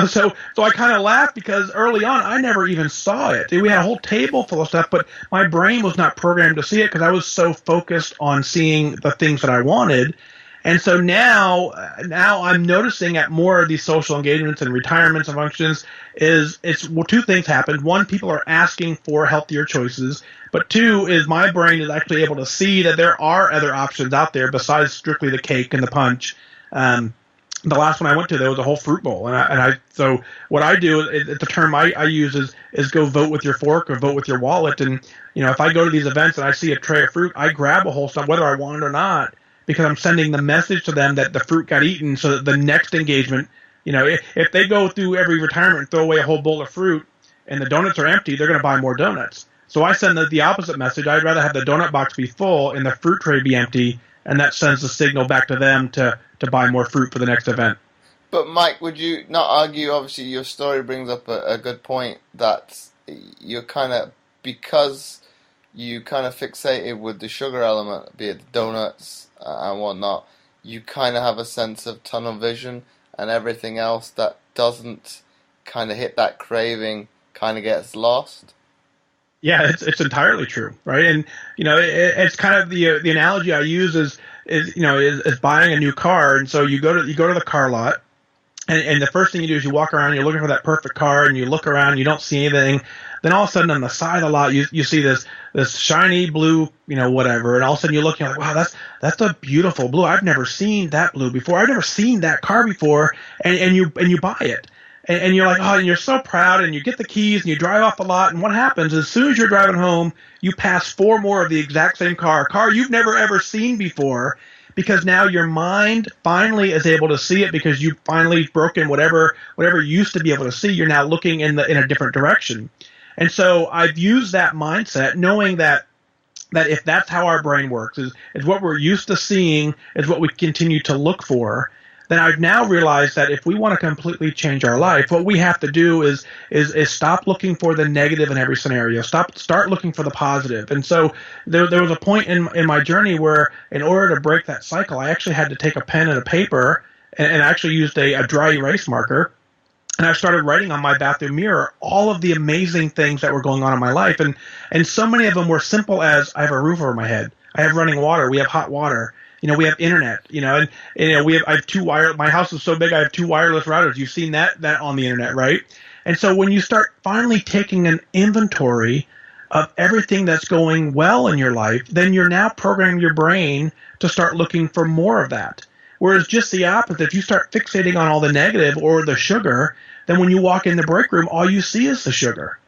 S2: So I kind of laughed because early on I never even saw it. We had a whole table full of stuff, but my brain was not programmed to see it because I was so focused on seeing the things that I wanted. And so now I'm noticing at more of these social engagements and retirements and functions it's 2 things happen. 1, people are asking for healthier choices, but 2 is my brain is actually able to see that there are other options out there besides strictly the cake and the punch. The last one I went to, there was a whole fruit bowl, so what I do is the term I use is go vote with your fork or vote with your wallet. And if I go to these events and I see a tray of fruit, I grab a whole stuff whether I want it or not, because I'm sending the message to them that the fruit got eaten, so that the next engagement, if they go through every retirement and throw away a whole bowl of fruit and the donuts are empty, they're going to buy more donuts. So I send the opposite message. I'd rather have the donut box be full and the fruit tray be empty, and that sends the signal back to them to buy more fruit for the next event.
S1: But Mike, would you not argue, obviously your story brings up a good point, that you're because you kind of fixated with the sugar element, be it the donuts and whatnot, you kind of have a sense of tunnel vision, and everything else that doesn't kind of hit that craving kind of gets lost.
S2: Yeah, it's entirely true, right? And it's kind of the analogy I use is buying a new car. And so you go to the car lot, and the first thing you do is you walk around, you're looking for that perfect car, and you look around, you don't see anything. Then all of a sudden on the side of the lot, you see this shiny blue, whatever, and all of a sudden you're looking like, wow, that's a beautiful blue. I've never seen that blue before. I've never seen that car before, and you buy it. And you're like, oh, and you're so proud, and you get the keys, and you drive off the lot, and what happens, as soon as you're driving home, you pass 4 more of the exact same car, a car you've never ever seen before, because now your mind finally is able to see it because you've finally broken whatever you used to be able to see. You're now looking in a different direction. And so I've used that mindset, knowing that if that's how our brain works, is what we're used to seeing, is what we continue to look for, then I've now realized that if we want to completely change our life, what we have to do is stop looking for the negative in every scenario. Start looking for the positive. And so there was a point in my journey where, in order to break that cycle, I actually had to take a pen and a paper and I actually used a dry erase marker. And I started writing on my bathroom mirror all of the amazing things that were going on in my life. And so many of them were simple as, I have a roof over my head. I have running water. We have hot water. We have internet, I have 2 my house is so big, I have 2 wireless routers. You've seen that on the internet, right? And so when you start finally taking an inventory of everything that's going well in your life, then you're now programming your brain to start looking for more of that. Whereas just the opposite, if you start fixating on all the negative or the sugar, then when you walk in the break room, all you see is the sugar.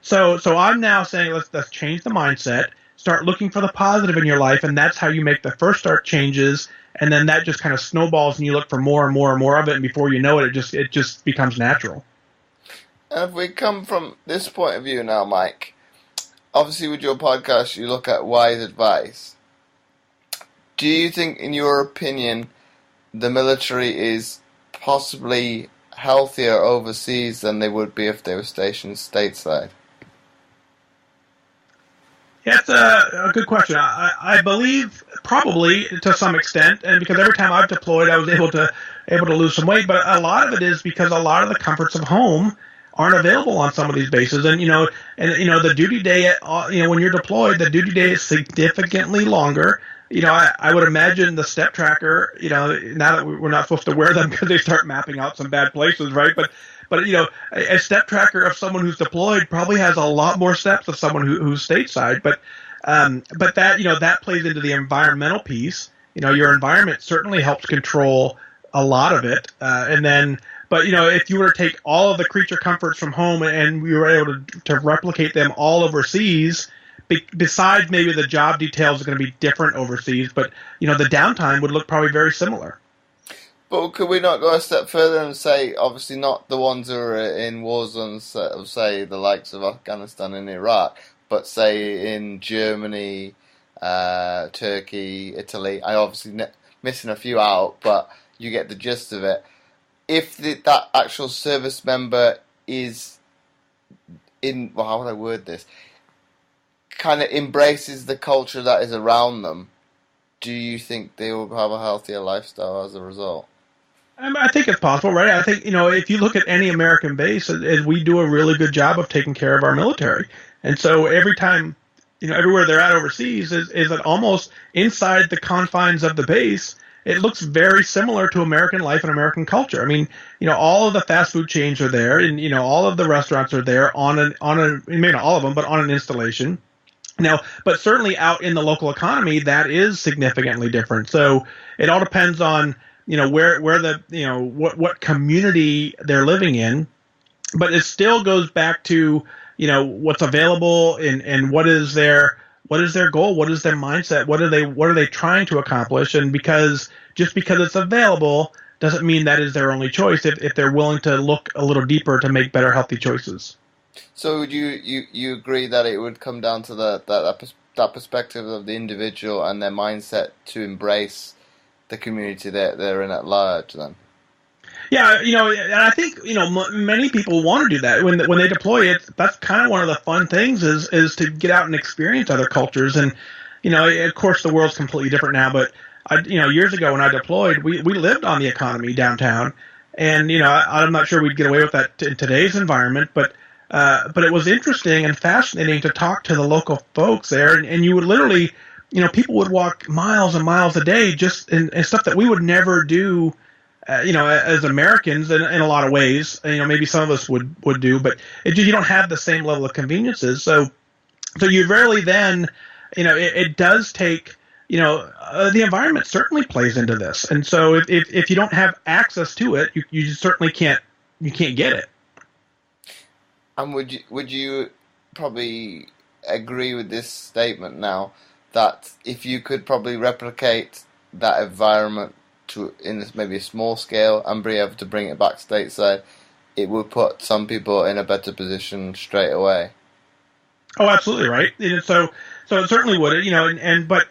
S2: So I'm now saying let's change the mindset. Start looking for the positive in your life, and that's how you make the first start changes, and then that just kind of snowballs, and you look for more and more and more of it, and before you know it, it just becomes natural.
S1: And if we come from this point of view now, Mike, obviously with your podcast, you look at wise advice. Do you think, in your opinion, the military is possibly healthier overseas than they would be if they were stationed stateside?
S2: Yeah, it's a good question. I believe Probably to some extent, and because every time I've deployed, I was able to lose some weight. But a lot of it is because a lot of the comforts of home aren't available on some of these bases, and the duty day, when you're deployed, the duty day is significantly longer. I would imagine the step tracker, now that we're not supposed to wear them because they start mapping out some bad places, right? But a step tracker of someone who's deployed probably has a lot more steps of someone who's stateside. But that, that plays into the environmental piece. Your environment certainly helps control a lot of it. But if you were to take all of the creature comforts from home and we were able to replicate them all overseas, besides maybe the job details are going to be different overseas, but the downtime would look probably very similar.
S1: But could we not go a step further and say, obviously not the ones who are in war zones of, say, the likes of Afghanistan and Iraq, but say in Germany, Turkey, Italy? I obviously missing a few out, but you get the gist of it. If that actual service member is how would I word this? Kind of embraces the culture that is around them, do you think they will have a healthier lifestyle as a result?
S2: I think it's possible, right? I think, if you look at any American base, we do a really good job of taking care of our military. And so every time, everywhere they're at overseas is that almost inside the confines of the base, it looks very similar to American life and American culture. I mean, all of the fast food chains are there, and, all of the restaurants are there on maybe not all of them, but on an installation. Now, but certainly out in the local economy, that is significantly different. So it all depends on, where the, what community they're living in. But it still goes back to, what's available and what is their goal? What is their mindset? What are they trying to accomplish? And just because it's available doesn't mean that is their only choice if they're willing to look a little deeper to make better, healthy choices.
S1: So would you agree that it would come down to that perspective of the individual and their mindset to embrace the community that they're in at large then?
S2: Yeah, and I think, many people want to do that. When they deploy it, that's kind of one of the fun things is to get out and experience other cultures. And, of course, the world's completely different now. But, years ago when I deployed, we lived on the economy downtown. And, I'm not sure we'd get away with that in today's environment. But it was interesting and fascinating to talk to the local folks there. And you would literally, people would walk miles and miles a day just in stuff that we would never do. As Americans, in a lot of ways, maybe some of us would do, but you don't have the same level of conveniences. So you rarely then, it does take, the environment certainly plays into this. And so if you don't have access to it, you certainly can't get it.
S1: And would you probably agree with this statement now that if you could probably replicate that environment in this maybe a small scale and be able to bring it back stateside, it would put some people in a better position straight away?
S2: Oh, absolutely, right. So it certainly would, but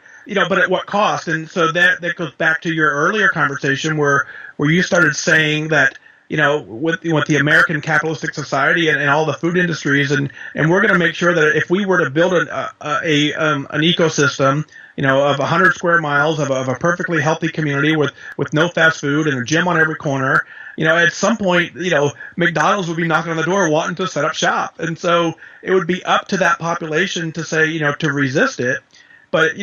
S2: at what cost? And so that goes back to your earlier conversation where you started saying that, with the American capitalistic society and all the food industries, and we're going to make sure that if we were to build an ecosystem, of 100 square miles of a perfectly healthy community with no fast food and a gym on every corner, at some point, McDonald's would be knocking on the door wanting to set up shop. And so it would be up to that population to say, to resist it. But,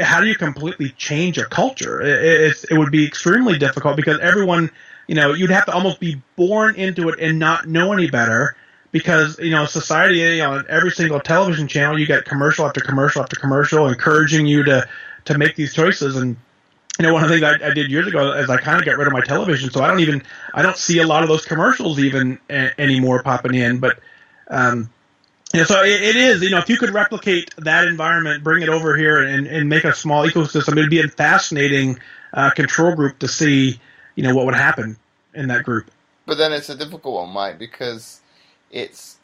S2: how do you completely change a culture? It would be extremely difficult because everyone, you'd have to almost be born into it and not know any better. Because, society, on every single television channel, you get commercial after commercial after commercial encouraging you to make these choices. And, one of the things I did years ago is I kind of got rid of my television. So I don't see a lot of those commercials even anymore popping in. But, so it is, if you could replicate that environment, bring it over here and make a small ecosystem, it'd be a fascinating control group to see, what would happen in that group.
S1: But then it's a difficult one, Mike, because it's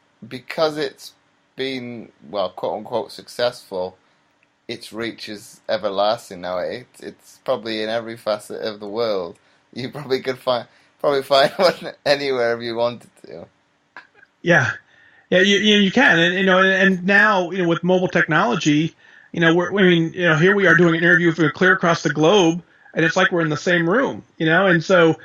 S1: been, well, quote unquote successful, its reach is everlasting now. It's probably in every facet of the world. You probably could find one anywhere if you wanted to.
S2: Yeah, you can, and now with mobile technology, Here we are doing an interview for clear across the globe, and it's like we're in the same room, and so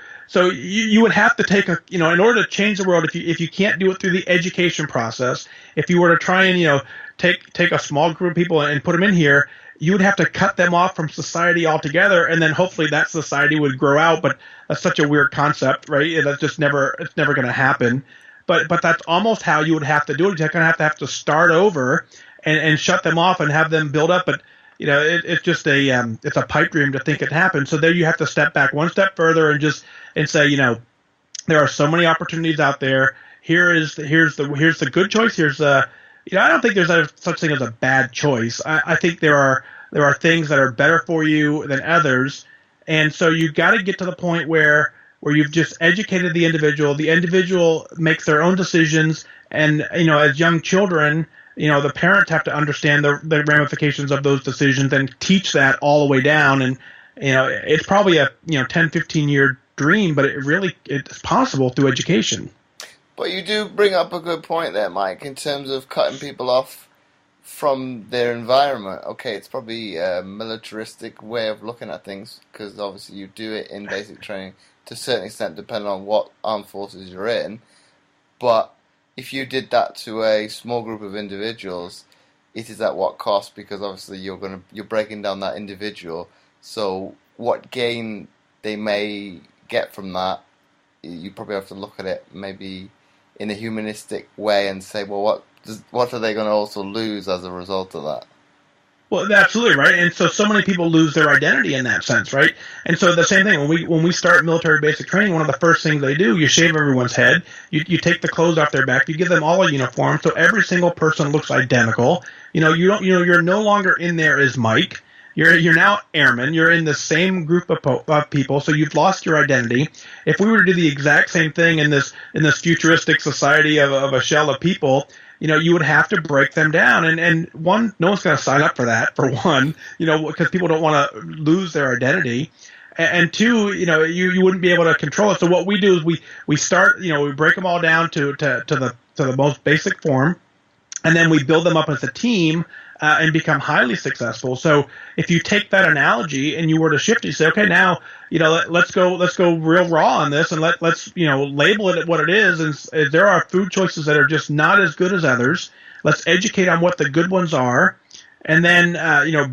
S2: you would have to take in order to change the world, if you can't do it through the education process, if you were to try and, take a small group of people and put them in here, you would have to cut them off from society altogether, and then hopefully that society would grow out. But that's such a weird concept, right? That's just it's never going to happen. But that's almost how you would have to do it. You're going to have to start over and shut them off and have them build up. But it's just it's a pipe dream to think it happens. So there you have to step back one step further and say, there are so many opportunities out there. Here's the good choice. Here's the I don't think there's such thing as a bad choice. I think there are things that are better for you than others, and so you've got to get to the point where you've just educated the individual. The individual makes their own decisions, and as young children, the parents have to understand the ramifications of those decisions and teach that all the way down. And it's probably a 10, 15 year dream, but it's possible through education.
S1: But you do bring up a good point there, Mike, in terms of cutting people off from their environment. Okay, it's probably a militaristic way of looking at things, because obviously you do it in basic training to a certain extent, depending on what armed forces you're in. But if you did that to a small group of individuals, it is at what cost? Because obviously you're breaking down that individual. So what gain they may get from that, you probably have to look at it maybe in a humanistic way and say, well, what are they going to also lose as a result of that?
S2: Well, absolutely right, and so many people lose their identity in that sense, right? And so the same thing when we start military basic training, one of the first things they do, you shave everyone's head, you take the clothes off their back, you give them all a uniform, so every single person looks identical. You're no longer in there as Mike. You're now airman. You're in the same group of people, so you've lost your identity. If we were to do the exact same thing in this futuristic society of a shell of people, you would have to break them down. And one, no one's going to sign up for that, for one, because people don't want to lose their identity. And two, you wouldn't be able to control it. So what we do is we start, we break them all down to the most basic form, and then we build them up as a team. And become highly successful. So if you take that analogy and you were to shift it, you say, okay, now let's go real raw on this, and let's label it at what it is. And there are food choices that are just not as good as others. Let's educate on what the good ones are, and then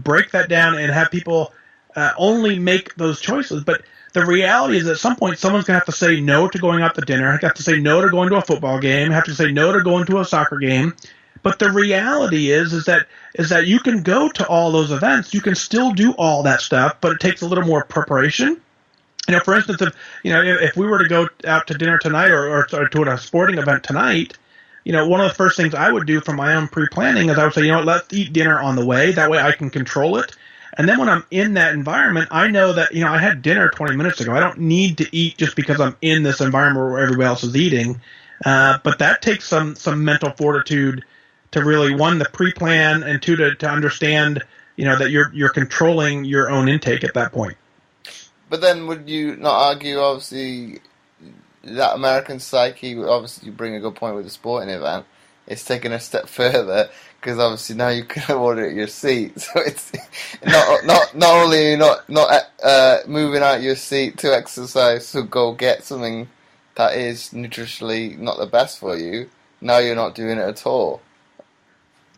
S2: break that down and have people only make those choices. But the reality is, at some point, someone's going to have to say no to going out to dinner, have to say no to going to a football game, have to say no to going to a soccer game. But the reality is that you can go to all those events, you can still do all that stuff, but it takes a little more preparation. For instance, if we were to go out to dinner tonight or to a sporting event tonight, one of the first things I would do for my own pre-planning is I would say, let's eat dinner on the way. That way I can control it. And then when I'm in that environment, I know that, I had dinner 20 minutes ago. I don't need to eat just because I'm in this environment where everybody else is eating. But that takes some mental fortitude to really, one, the pre-plan, and two, to understand, that you're controlling your own intake at that point.
S1: But then would you not argue, obviously, that American psyche, obviously you bring a good point with the sporting event, it's taken a step further, because obviously now you can order at your seat, so it's not only you're not moving out your seat to exercise to go get something that is nutritionally not the best for you, now you're not doing it at all.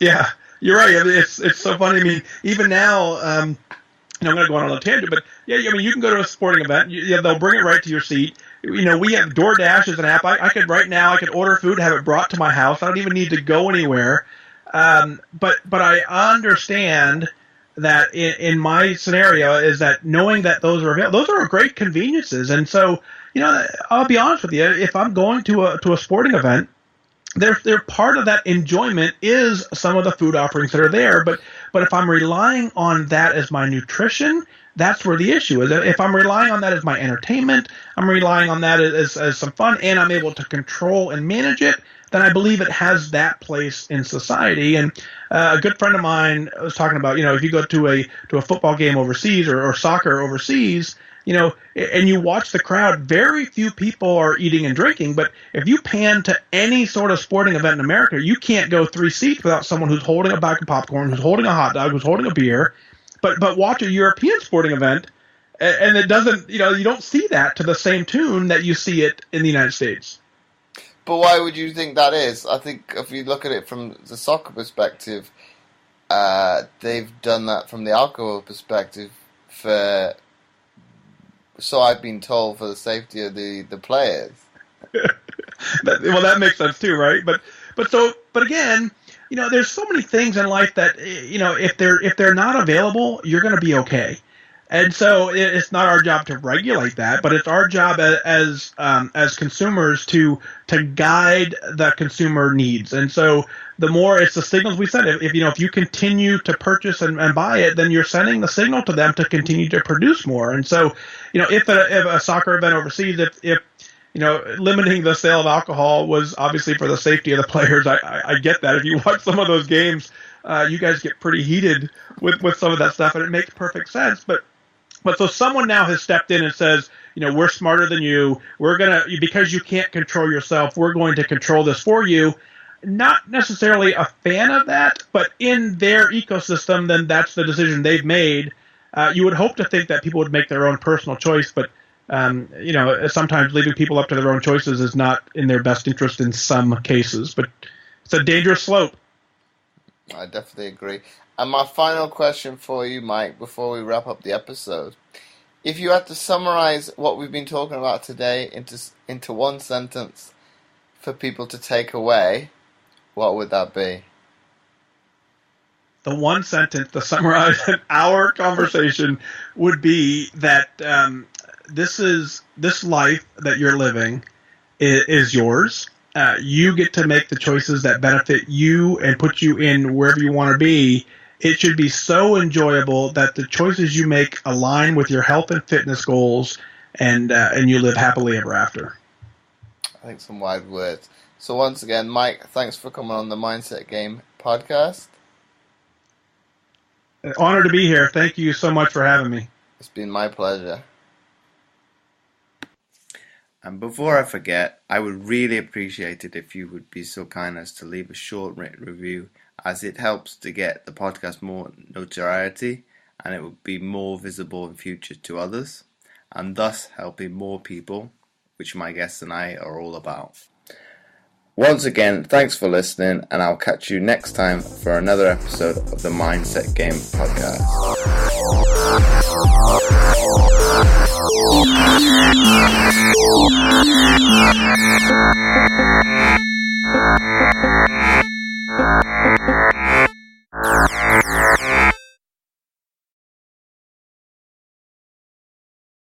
S2: Yeah, you're right. It's so funny. Even now, I'm going to go on a tangent, but yeah, you can go to a sporting event. They'll bring it right to your seat. We have DoorDash as an app. I could order food, have it brought to my house. I don't even need to go anywhere. But I understand that in my scenario is that knowing that those are available, those are great conveniences. And so, I'll be honest with you. If I'm going to a sporting event, they're part of that enjoyment is some of the food offerings that are there, but if I'm relying on that as my nutrition, that's where the issue is. If I'm relying on that as my entertainment, I'm relying on that as some fun, and I'm able to control and manage it, then I believe it has that place in society. And a good friend of mine was talking about, if you go to a football game overseas or soccer overseas, and you watch the crowd, very few people are eating and drinking. But if you pan to any sort of sporting event in America, you can't go 3 seats without someone who's holding a bag of popcorn, who's holding a hot dog, who's holding a beer. But watch a European sporting event, and it doesn't, you don't see that to the same tune that you see it in the United States.
S1: But why would you think that is? I think if you look at it from the soccer perspective, they've done that from the alcohol perspective so I've been told, for the safety of the players.
S2: Well, that makes sense too, right? But again, there's so many things in life that, if they're not available, you're going to be okay. And so it's not our job to regulate that, but it's our job as consumers to guide the consumer needs. And so the more it's the signals we send. If you continue to purchase and buy it, then you're sending the signal to them to continue to produce more. And so, if a soccer event overseas, if limiting the sale of alcohol was obviously for the safety of the players, I get that. If you watch some of those games, you guys get pretty heated with some of that stuff, and it makes perfect sense. But so someone now has stepped in and says, we're smarter than you. Because you can't control yourself, we're going to control this for you. Not necessarily a fan of that, but in their ecosystem, then that's the decision they've made. You would hope to think that people would make their own personal choice, but sometimes leaving people up to their own choices is not in their best interest in some cases. But it's a dangerous slope.
S1: I definitely agree. And my final question for you, Mike, before we wrap up the episode, if you had to summarize what we've been talking about today into one sentence for people to take away, what would that be?
S2: The one sentence to summarize our conversation would be that this life that you're living is yours. You get to make the choices that benefit you and put you in wherever you want to be. It should be so enjoyable that the choices you make align with your health and fitness goals, and you live happily ever after.
S1: I think some wide words. So once again, Mike, thanks for coming on the Mindset Game podcast.
S2: An honor to be here. Thank you so much for having me.
S1: It's been my pleasure. And before I forget, I would really appreciate it if you would be so kind as to leave a short written review, as it helps to get the podcast more notoriety, and it would be more visible in future to others, and thus helping more people, which my guests and I are all about. Once again, thanks for listening, and I'll catch you next time for another episode of the Mindset Game podcast.